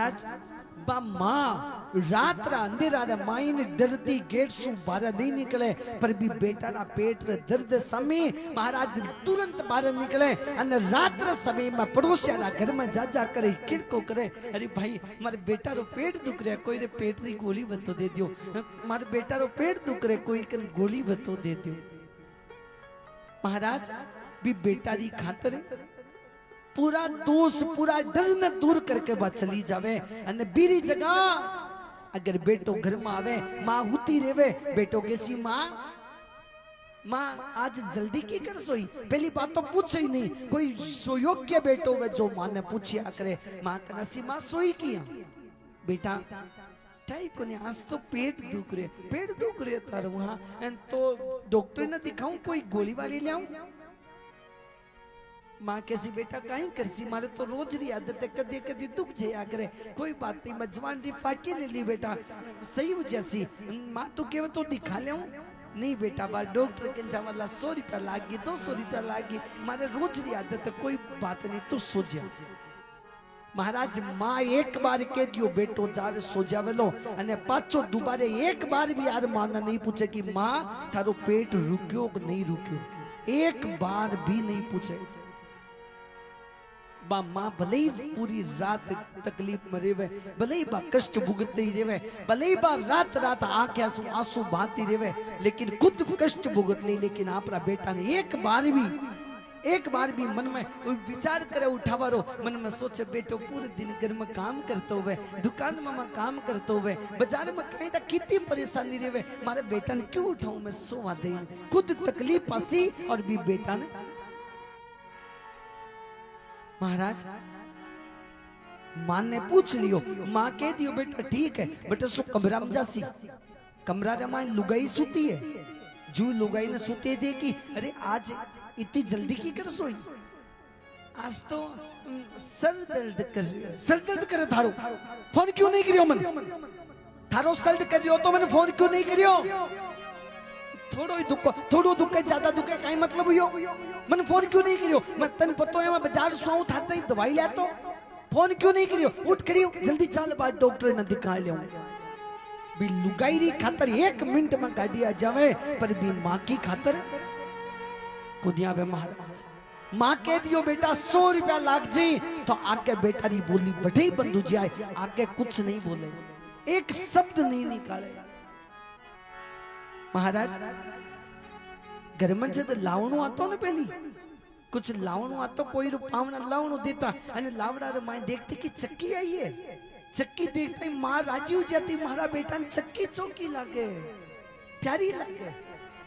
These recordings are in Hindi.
महाराज बा मां रात रा अंधेरा रे माइन डरती गेट सु बाहर नहीं निकले पर भी बेटा रा पेट रे दर्द सामे महाराज तुरंत बाहर निकले अने रात रे समय में पड़ोसिया रा घर में जा करे किरको करे, अरे भाई मारे बेटा रो पेट दुख रहा, कोई रे पेट री गोली बतो दे दियो, मारे बेटा रो पेट दुख रहा, कोई कन गोली बतो दे दियो। महाराज भी बेटा री खातर पूरा दोष पूरा डर न दूर करके बात चली जावे अने बीरी जगह अगर बेटो घर में आवे मां हुती रेवे, बेटो कैसी मां आज जल्दी की कर सोई, पहली बात तो पूछे ही नहीं, कोई सोयोग्य बेटो वे जो मां ने पूछिया करे, मां कनसी मां सोई की बेटा ठाई कोने आज तो पेट दुख रहे तार वहां तो डॉक्टर ने दिखाऊं कोई गोली वाली ले आऊं। मां कैसी बेटा कहीं करसी, मारे तो रोज री आदत है कदे कदे दुख जया करे, कोई बात नहीं मजवान री फाकी ले ली बेटा सही हो जैसी, मां तू केव तो दिखा ले नहीं बेटा बार डॉक्टर के जावला 100 रुपया लागी 200 रुपया लागी, मारे रोज री आदत है कोई बात नहीं तू सो जा। महाराज मां एक बार कह दियो बेटो जार सो जावेलो अने पाछो दोबारे एक बार भी यार मां नहीं पूछे कि मां थारो पेट रुक्यो कि नहीं रुक्यो, एक बार भी नहीं पूछे। बा मां भले ही पूरी रात तकलीफ में रेवे, भले ही बा कष्ट भुगतती रेवे, भले ही बा रात रात आंखें आंसू बहाती रेवे, लेकिन खुद कष्ट भुगत ली, लेकिन आपरा बेटा ने एक बार भी मन में विचार करे उठावारो, मन में सोचे बेटो पूरे दिन घर में काम करते हुए, दुकान में काम करते हुए, बाजार में कहीं कितनी परेशानी रेवे, मारे बेटा ने क्यों उठाऊं मैं सोवा दे, खुद तकलीफ पासी और भी बेटा ने। महाराज मां ने पूछ लियो, मां कह दियो बेटा ठीक है बेटा सो कमरा में जासी, कमरा रे मां लुगाई सूती है, जू लुगाई ने सूते दे की अरे आज इतनी जल्दी की कर सोई, आज तो सर दर्द करे थारो, फोन क्यों नहीं करियो मन, थारो सर दर्द करियो तो मैंने फोन क्यों नहीं करियो, थोड़ो दुख ज्यादा दुख कई मतलब हुयो, मैंने फोन क्यों नहीं करियो, मैं तन पतो है मैं बाजार सो था दवाई ले तो फोन क्यों नहीं करियो, उठ खड़ी जल्दी चल बात डॉक्टर ने दिखा लियो। भी लुगाई री खातर 1 मिनट में गाड़ी आ जावे पर भी मां की खातर कुदिया वे महाराज मां कह दियो बेटा 100 रुपया लाग जी तो आगे बेटा री बोली बढ़े बंधु जाए, आगे कुछ नहीं बोले, एक शब्द नहीं निकाले। महाराज घर में जब लावणो आतो ने पहली कुछ लावणो आतो कोई पावना लावणो देता अने लावड़ा रे मां देखती कि चक्की आई है, चक्की देखते ही मां राजी हो जाती, मारा बेटा ने चक्की चौकी लागे प्यारी लागे,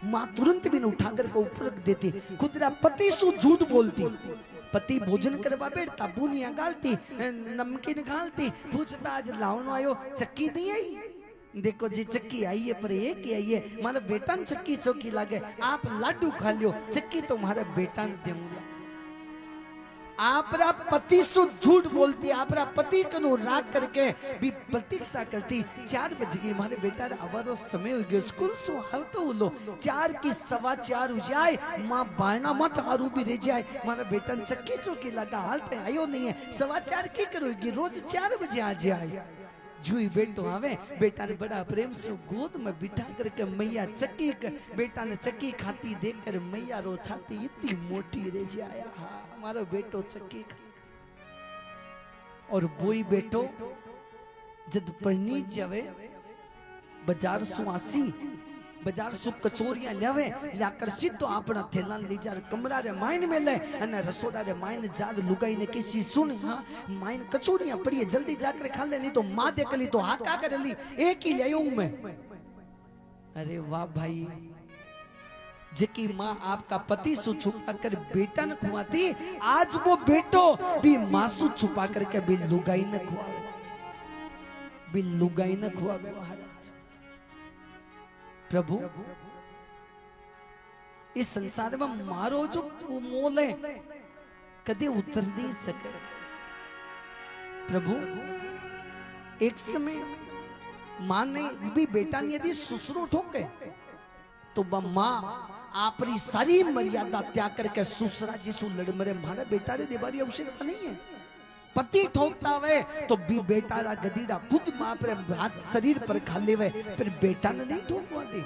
मां तुरंत भी उठाकर को ऊपर रख देती, खुदरा पति सु झूठ बोलती, पति भोजन करवा बैठता बुनिया गालती नमकीन गालती, पूछता आज लावणो आयो चक्की नहीं आई, देखो जी चक्की आई है पर एक ही आई है, मारा बेटा ने चक्की चौकी लागे, आप लाडू खा लियो चक्की तो मारा बेटा ने देऊंगा। आपरा पति सु झूठ बोलती, आपरा पति कनु राग करके भी प्रतीक्षा करती, 4 बज गई मारे बेटा रे आवारो समय हो गयो, स्कूल सु आवतो उलो 4 की 4:15 हो जाए, मां बारना मत हारू भी रह जाए, मारा बेटा ने चक्की चौकी लगा हालते आयो नहीं है, 4:15 की करोगी, रोज 4 बजे आ जाए। जुई बेटो आवे, बेटा ने बड़ा प्रेम से गोद में बिठा करके मैया चक्की बेटा ने चक्की खाती देखकर मैया रो छाती इतनी मोटी रह जाया, हाँ हमारा बेटो चक्की और बोई बेटो जब पढ़नी जावे बाजार सुआसी बाजार सु कचोरियां लावे लाकर सीधो अपना थैला ले जा कमरा रे माइन में ले अने रसोड़ा रे माइन जार लुगाई ने किसी सुन, हाँ माइन कचोरियां पड़ी है जल्दी जाकर खा ले, नहीं तो मां देख ली तो हाका कर ली, एक ही ले आऊं मैं। अरे वाह भाई, जेकी मां आपका पति सु छुपा कर बेटा ने खुआती, आज वो बेटो भी मां सु छुपा करके भी लुगाई ने खुआवे, भी लुगाई ने खुआवे। महाराज प्रभु इस संसार में मारो जो कुमोल है कदे उतर नहीं सके। प्रभु एक समय मां ने भी बेटा ने यदि सुसरू ठोके तो मां आपरी सारी मर्यादा त्याग करके सुसरा जी सु लड़ मरे, मारा बेटा रे देवारी अवश्य नहीं है, पति ठोकता हुए तो भी बेटा रा गदीड़ा खुद मां पर हाथ शरीर पर खा लेवे, फिर बेटा ने नहीं ठोकवा दे।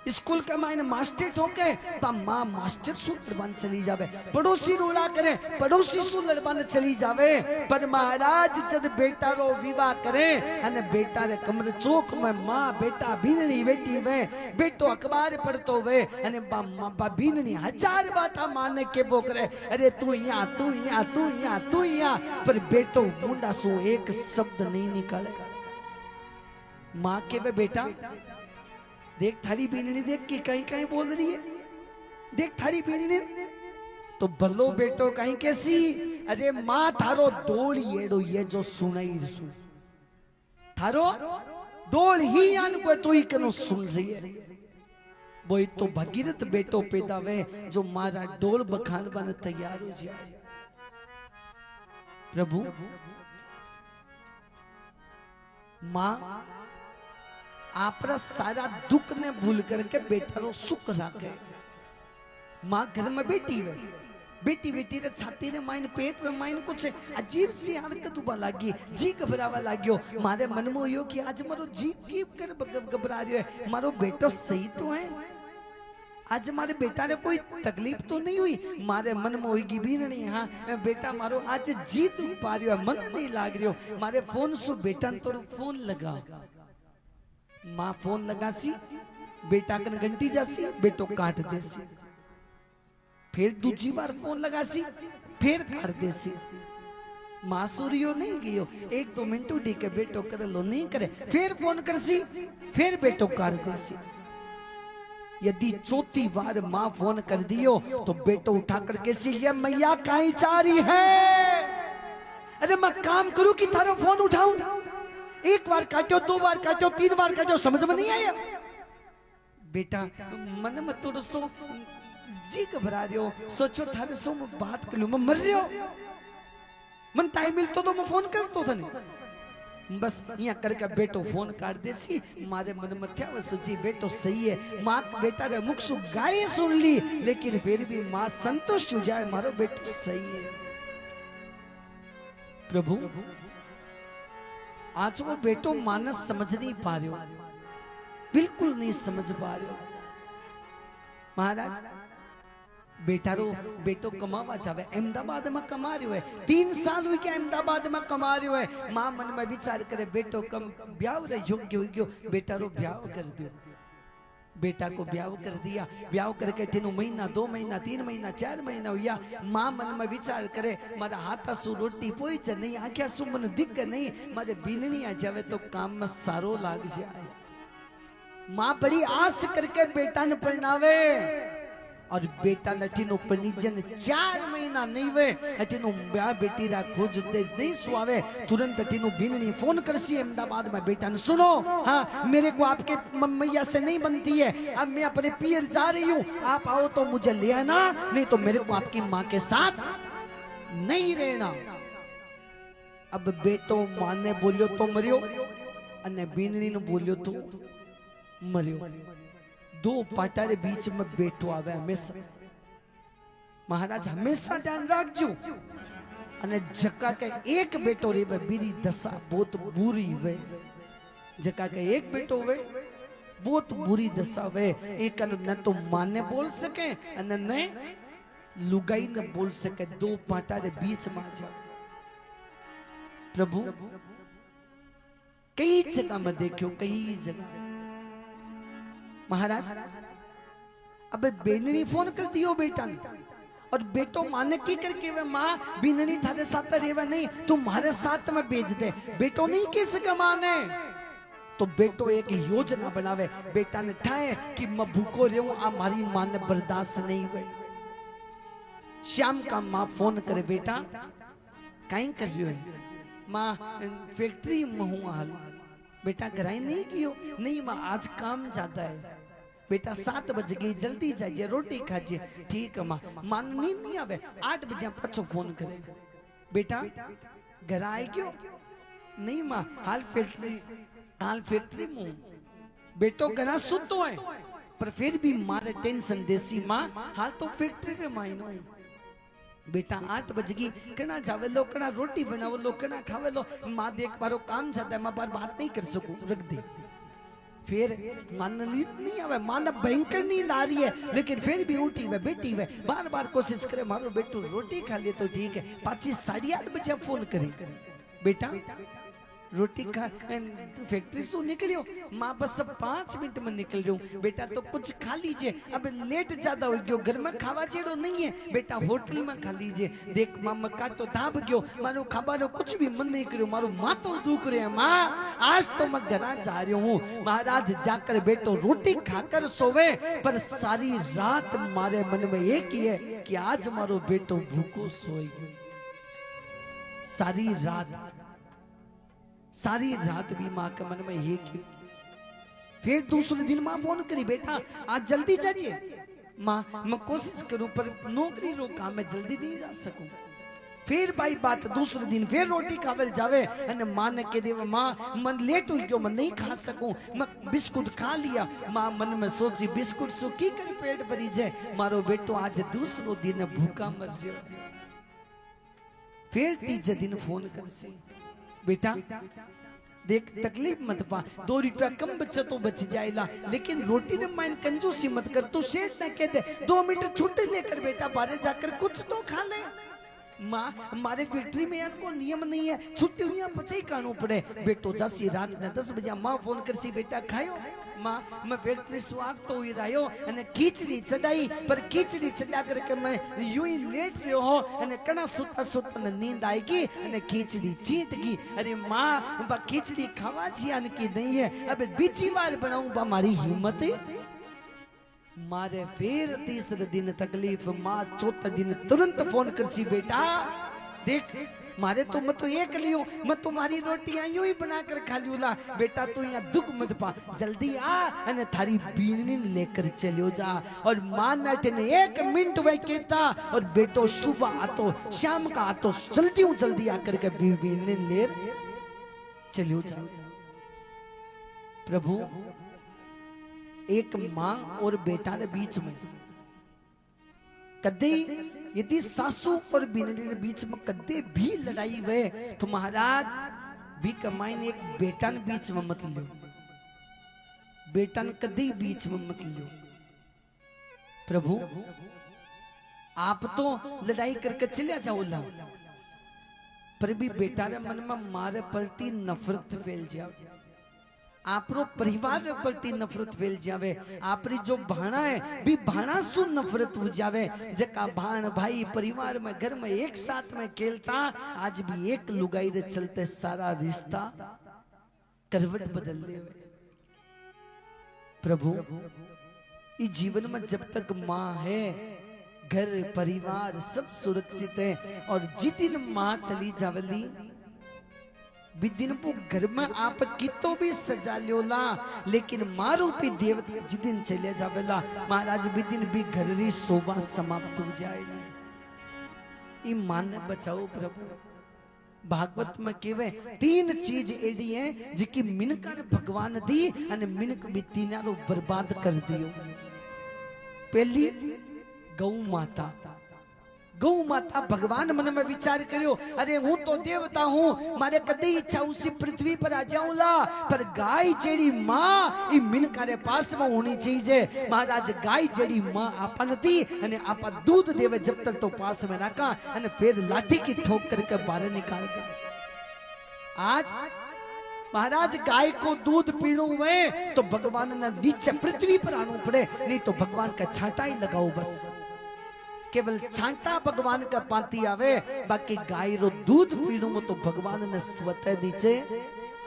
स्कूल के मायने मास्टर ठोके तो मां मास्टर सु लड़बान चली जावे, पड़ोसी रोला करे पड़ोसी सु लड़बान चली जावे। पर महाराज जब बेटा रो विवाह करे अने बेटा रे कमरे चौक में मां बेटा बीननी बैठी वे, बेटो अखबार पढ़तो वे अने बा बीननी हजार बाता माने के वो करे, अरे तू यहाँ तू यहाँ तू यहाँ तू यहाँ, पर बेटो मुंडा सु एक शब्द नहीं निकाले। मां के वे बेटा देख थारी बीननी देख के कहीं कहीं बोल रही है, देख थारी बीननी तो भलो बेटो कहीं कैसी, अरे मां थारो डोल येड़ो ये जो सुनाई सु थारो डोल ही यान को तो ही कनो सुन रही है। वो तो भगीरथ बेटो पैदा वे जो मारा डोल बखान बन तैयार हो जाए। प्रभु मां आपरा सारा दुख ने भूल करके बेटा रो सुख राखे। मां घर में बैठी है, बेटी बेटी रे छाती रे माइन पेट रे माइन कुछ अजीब सी हरकत उबा लागी, जी घबरावा लाग्यो। मारे मन में यो कि आज मारो जी की कर घबरा रही है, मारो बेटो सही तो है, आज मारे बेटा रे कोई तकलीफ तो नहीं हुई। मारे मन में होगी भी नहीं, हाँ बेटा मारो आज जी तू पा रही है, मन नहीं लाग रही हो। मारे फोन सु बेटा तो फोन लगा, मां फोन लगासी बेटा कन घंटी जासी, बेटो काट देसी, फिर दूसरी बार फोन लगासी फिर काट देसी। मां सूरियो नहीं गियो, एक दो मिनट उड़ी के बेटो कर लो नहीं करे, फिर फोन करसी फिर बेटो काट देसी। यदि चौथी बार मां फोन कर दियो तो बेटो उठा करके सिलिया मैया कहीं जा रही है, अरे मैं काम करूं कि थारो फोन उठाऊं, एक बार काटो दो बार काटो तीन बार काटो, समझ में नहीं आया। बेटा मन में थोड़ा सो जी घबरा रहे हो, सोचो थारे सो मैं बात कर लूं, मैं मर रही हो, मन टाइम मिलतो तो मैं फोन करतो था नहीं, बस यहाँ करके बेटो फोन काट देसी। मारे मन में क्या सोची बेटो सही है, माँ बेटा रे मुख सु गाये सुन ली, लेकिन फिर भी माँ संतुष्ट हो जाए मारो बेटो सही है। प्रभु आज वो बेटो मानस समझ नहीं पा रहे हो, बिल्कुल नहीं समझ पा रहे हो। महाराज बेटो कमावा जावे, अहमदाबाद में कमा रहे है, 3 साल हुई क्या अहमदाबाद में कमा रहे है। मां मन में विचार करे बेटो कम ब्याह रे योग्य हो गयो, बेटा रो ब्याह कर दियो। बेटा को ब्याह कर दिया, ब्याह करके 3 महीना 2 महीना 3 महीना 4 महीना हुआ। मां मन में विचार करे मारा हाथा सु रोटी पोई नहीं, आख्या सु मन दिख नहीं, मारे बीननी आ जावे तो काम में सारो लाग जाए। मां बड़ी आस करके बेटा ने परणावे, और बेटा नठीनो पनीजन 4 महीना नहीं वे, अठीनो ब्याह बेटी रा खोज दे नहीं सुआवे, तुरंत अठीनो बीननी फोन करसी अहमदाबाद में, बेटा ने सुनो, हाँ मेरे को आपके मैया से नहीं बनती है, अब मैं अपने पियर जा रही हूँ, आप आओ तो मुझे ले आना, नहीं तो मेरे को आपकी माँ के साथ नहीं रहना। अब बेटो मां ने बोलियो तो मरियो, अने बीननी ने बोलियो तो मरियो। 2 पाटा रे बीच में बेटो आवे हमेशा। महाराज हमेशा ध्यान रखजो, अने जका के एक बेटो रे बीरी दशा बहुत बुरी वे, जका के एक बेटो वे बहुत बुरी दशा वे। एक न तो माने बोल सके अने न लुगाई न बोल सके, 2 पाटा रे बीच में जा। प्रभु कई जगह में देखो, कई जगह। महाराज अब बेननी फोन कर दियो बेटा ने, और बेटो माने की करके वे मां बीननी थारे साथ रेवा नहीं, तुम्हारे साथ में भेज दे। बेटो नहीं किस सका माने, तो बेटो एक योजना बनावे, बेटा ने ठाए कि मैं भूखो रहूं, आ मारी मां ने बर्दाश्त नहीं हुए। शाम का मां फोन करे, बेटा कहीं कर रही है, मां फैक्ट्री में हूं हाल। बेटा घराई नहीं कियो, नहीं मां आज काम ज्यादा है। बेटा 7 बज गई, जल्दी जाइए रोटी खाइए। ठीक है मां। मां नींद नहीं आवे, 8 बजे पाछो फोन करे, बेटा घर आए क्यों? नहीं मां हाल फैक्ट्री में। बेटो घना सुतो है, पर फिर भी मारे टेंशन देसी, मां हाल तो फैक्ट्री रे मायनो। बेटा 8 बजेगी कना जावे लो, कना रोटी बनावे लो, कना खावे लो। माँ देख मारो काम जाता है, माँ बार बात नहीं कर सकूं, रख दे। फिर मन नहीं आवे, माना भयंकर नींद आ रही है, लेकिन फिर भी उठी हुए बैठी हुए बार बार कोशिश करे मारो बेटू रोटी खा ले तो ठीक है। पाची 8:30 बजे फोन करी, बेटा रोटी खा, फैक्ट्री से निकलियो। माँ बस 5 मिनट में निकल रही हूँ। बेटा तो कुछ खा लीजिए, अब लेट ज्यादा हो गयो, घर में खावा जेड़ो नहीं है, बेटा होटल में खा लीजिए। देख माँ मक्का तो दाब गयो, मारो खाबानो कुछ भी मन नहीं करो, मारो मातो दुख रहे। माँ आज तो मैं घर जा रही हूँ। महाराज जाकर बेटो रोटी खाकर सोवे, पर सारी रात मारे मन में एक ही है कि आज मारो बेटो भूखो सोएगी। सारी रात भी माँ के मन में ये क्यों। फिर दूसरे दिन माँ फोन करी, बेटा आज जल्दी जाइए। माँ मैं कोशिश करूं पर नौकरी रो काम में जल्दी नहीं जा सकूं। फिर भाई बात दूसरे दिन फिर रोटी खावर जावे अने माँ ने कह दे माँ मन लेट हुई क्यों, मैं नहीं खा सकूं, मैं बिस्कुट खा लिया। माँ मन में सोची बिस्कुट सु की कर पेट भरी जाए, मारो बेटो आज दूसरो दिन भूखा मर रहो। फिर तीजे दिन फोन कर सी, बेटा देख तकलीफ मत पा, 2 रुपया कम बचे तो बच जाएगा, लेकिन रोटी ने माइन कंजूसी मत कर। तू सेठ ने कह दे 2 मिनट छुट्टी लेकर बेटा बाहर जाकर कुछ तो खा ले। माँ हमारे फैक्ट्री में इनको नियम नहीं है, छुट्टी हुई पचे कानू पड़े। बेटो जैसी रात ने 10 बजे माँ फोन कर सी, बेटा खायो। माँ मैं फैक्ट्री सुआग तो ही रहो अने खीचड़ी चढ़ाई, पर खीचड़ी चढ़ा करके मैं यूं ही लेट रहो हो अने कना सुता सुता नींद आएगी अने खीचड़ी चीट गई। अरे माँ बा खीचड़ी खावा छियान की नहीं है, अब बीजी बार बनाऊं बा मारी हिम्मत है। मारे फिर तीसरे दिन तकलीफ, माँ चौथा दिन तुरंत फोन कर सी, बेटा देख मारे तो मैं तो एक लियो, मैं तुम्हारी रोटियां यूं ही बनाकर खा लूला। बेटा तू यहाँ दुख मत पा, जल्दी आ अने थारी बीननी लेकर चलियो जा। और मां नाटे ने 1 मिनट वही कहता, और बेटो सुबह आतो शाम का आतो जल्दी आकर के बीननी ले चलियो जा। प्रभु एक मां और बेटा ने बीच में कदी यदि सासू और बीननी के बीच में कदे भी लड़ाई हुए तो महाराज भी कमाइन एक बेटा ने बीच में मत लियो, बेटा ने कदी बीच में मत लियो। प्रभु आप तो लड़ाई करके चले जाओ ला, पर भी बेटा रे मन में मारे प्रति नफरत फैल जाए, आपरो परिवार रे प्रति नफरत फैल जावे, आपरी जो भाणा है भी भाणा सु नफरत हो जावे। जका भाण भाई परिवार में घर में एक साथ में खेलता, आज भी एक लुगाई रे चलते सारा रिश्ता करवट बदल ले। प्रभु इस जीवन में जब तक माँ है, घर परिवार सब सुरक्षित है, और जिस दिन माँ चली जावली दिन वो घर में आप कितो भी सजा लियोला, लेकिन मारू भी देवता जिस दिन चले जावेला महाराज भी दिन भी घर री शोभा समाप्त हो जाएगी। ईमान ने बचाओ प्रभु। भागवत में केवे 3 चीज एडी है जिकी मिनका ने भगवान दी अने मिनक भी तीनारो बर्बाद कर दियो। पहली गौ माता, गौ माता भगवान मन में विचार करियो, अरे हूं तो देवता हूं, मारे कदी इच्छा उसी पृथ्वी पर आ जाऊंला, पर गाय जेड़ी मां ई मिनका रे पास में होनी चाहिए। महाराज गाय जेड़ी मां आपा नथी अने आपा दूध देवे जब तक तो पास में रखा अने फिर लाठी की ठोक करके बाहर निकाल दे। आज महाराज गाय को दूध पीणू है तो भगवान ने नीचे पृथ्वी पर आना पड़े, नहीं तो भगवान का छांटा ही लगाओ बस, केवल छांटा भगवान का पाती आवे, बाकी गाय रो दूध पीणू तो भगवान ने स्वतः नीचे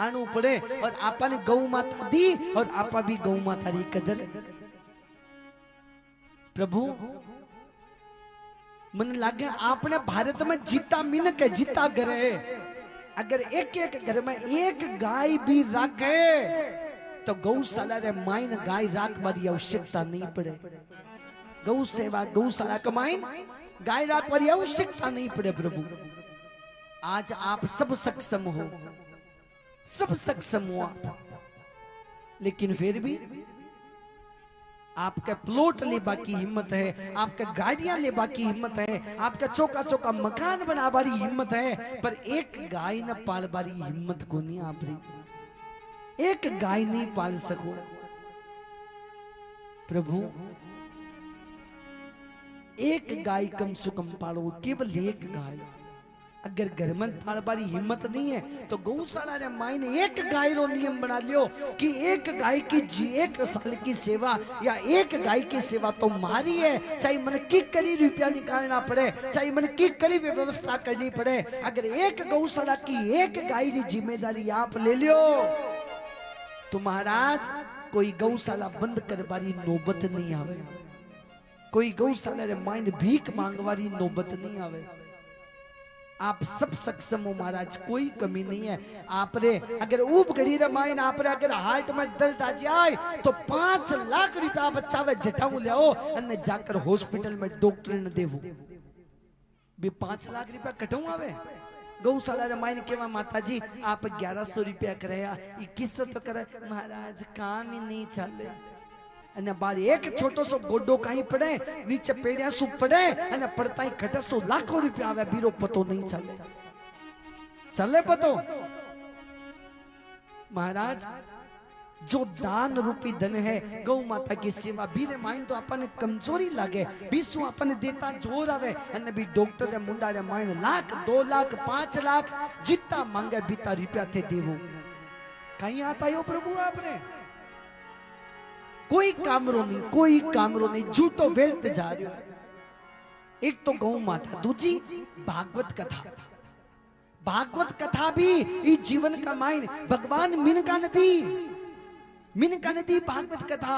आनू पड़े। और आपा ने गौ माता दी और आपा भी गौ माता री कदर। प्रभु मन लागे आपने भारत में जीता मिनक है, जीता घर है, अगर एक एक घर में एक गाय भी रखे तो गौशाला रे माइन गाय राख वाली आवश्यकता नहीं पड़े। गौ सेवा गौशाला कमाइन गाय राख वाली आवश्यकता नहीं पड़े। प्रभु आज आप सब सक्षम हो, सब सक्षम हो आप, लेकिन फिर भी आपके प्लॉट लेबा की हिम्मत है, आपके गाड़ियां लेबा की हिम्मत है, आपका चौका चौका मकान बनाबारी हिम्मत है, पर एक गाय न पालबारी हिम्मत को नहीं आप रही। एक गाय नहीं पाल सको। प्रभु एक गाय कम से कम पालो, केवल एक गाय। अगर घर में पालबारी हिम्मत नहीं है तो गौशाला रे मायने एक गाय रो नियम बना लियो कि एक गाय की 1 साल की सेवा या एक गाय की सेवा तो मारी है, चाहे मन की करी रुपया निकालना पड़े, चाहे मन की करी व्यवस्था करनी पड़े। अगर एक गौशाला की एक गाय की जिम्मेदारी आप ले लियो तो महाराज कोई गौशाला बंद करवारी नौबत नहीं आवे, कोई गौशाला रे मायने भीख मांगवारी नौबत नहीं आवे। आप सब सक्षम हो महाराज, कोई कमी नहीं है। आप रे अगर ऊब घड़ी रे मायने आप रे अगर हार्ट में दर्द जाए तो 5 लाख रुपया बच्चा वे जटाऊ ले आओ और जाकर हॉस्पिटल में डॉक्टर ने देवो भी 5 लाख रुपया कटाऊ आवे। गौशाला रे मायने केवा माता जी आप 1100 रुपया कराया 2100 तो करे महाराज, काम ही नहीं चले। અને બાર એક છોટો સો ગોડો કાઈ પડે નીચે પેડિયા સુ પડે અને પડતાઈ ખટસો લાખો રૂપિયા આવે બીરો પતો નહીં ચાલે, ચાલે પતો। महाराज जो दान रूपी धन है गौ माता की सेवा बीरे माइन तो अपन कमजोरी लागे, बीसु अपन देता जोर आवे અને भी डॉक्टर रे मुंडा रे माइन लाख 2 लाख 5 लाख जितना मांगे बीता रुपया थे देवो कहीं आता हो प्रभु आपने कोई कामरो नहीं, कोई कामरो नहीं, झूठो वेल्थ जा रहा है। एक तो गौ माता, दूजी भागवत कथा। भागवत कथा भी इस जीवन का माइन भगवान मिनका नदी भागवत कथा।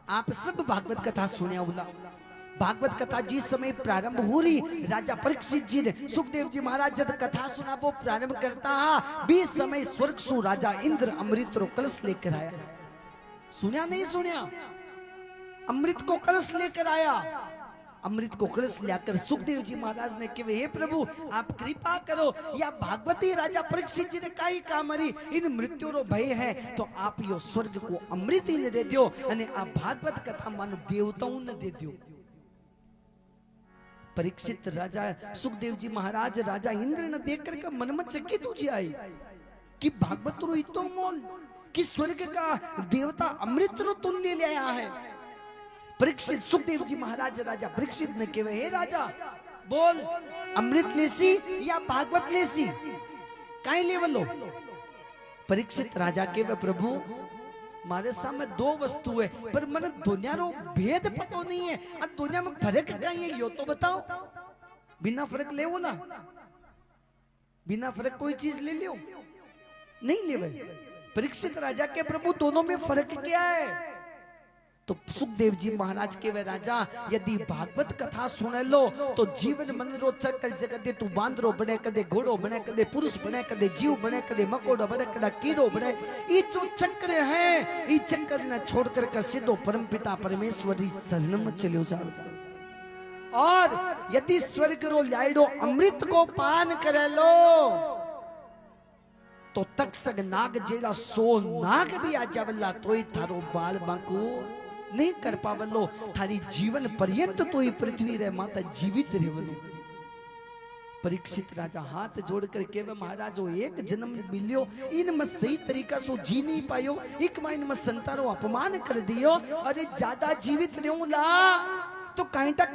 आप सब भागवत कथा सुनिया होला। भागवत कथा जिस समय प्रारंभ हो रही राजा परीक्षित जी ने सुखदेव जी महाराज जब कथा सुना वो प्रारंभ करता 20 समय स्वर्ग सु राजा इंद्र अमृत रो कलश लेकर आया। सुनिया नहीं सुनिया? अमृत को कलश लेकर आया। अमृत को कलश लेकर सुखदेव जी महाराज ने कहे हे प्रभु आप कृपा करो, या भागवती राजा परीक्षित जी ने काई कामरी इन मृत्यु रो भय है तो आप यो स्वर्ग को अमृत ने दे दियो अने आ भागवत कथा मन देवताओं ने दे दियो। परीक्षित राजा सुखदेव जी महाराज राजा इंद्र ने देख कर मन में चकित हो जाए कि भागवत रो इतो मोल कि स्वर्ग का देवता अमृत रो तुल्य ले आया है। परीक्षित सुखदेव जी महाराज राजा परीक्षित ने कहे हे राजा बोल अमृत लेसी या भागवत लेसी काई लेवलो? परीक्षित राजा कहे प्रभु मारे सामने 2 वस्तु है पर मन दुनिया रो भेद पतो नहीं है, आ दुनिया में फर्क कहीं है यो तो बताओ। बिना फर्क ले ना, बिना फर्क कोई चीज ले लियो नहीं ले भाई। परीक्षित राजा के प्रभु दोनों में फर्क क्या है? तो सुखदेव जी महाराज के वे राजा यदि भागवत कथा सुन लो तो जीवन मन रोचक कर जगते तू बांदरो बने कदे घोड़ो बने कदे पुरुष बने कदे जीव बने कदे मकोड़ो बने कदे कीड़ो बने। ये जो चक्र है ये चक्र न छोड़कर कर सीधो परमपिता परमेश्वरी शरण में चलो जाओ। और यदि स्वर्ग रो लाइडो अमृत को पान करे लो तो तक्षक नाग जेड़ा 100 नाग भी आ जावला तो ही थारो बाल बांको नहीं कर पावलो, थारी जीवन पर्यंत तो ही पृथ्वी रे माता जीवित रेवलो। परीक्षित राजा हाथ जोड़कर केवे महाराज जो एक जन्म मिलियो इन में सही तरीका से जी नहीं पायो, एक माइन में संतानो अपमान कर दियो, अरे ज्यादा जीवित रहूं ला तो कांटा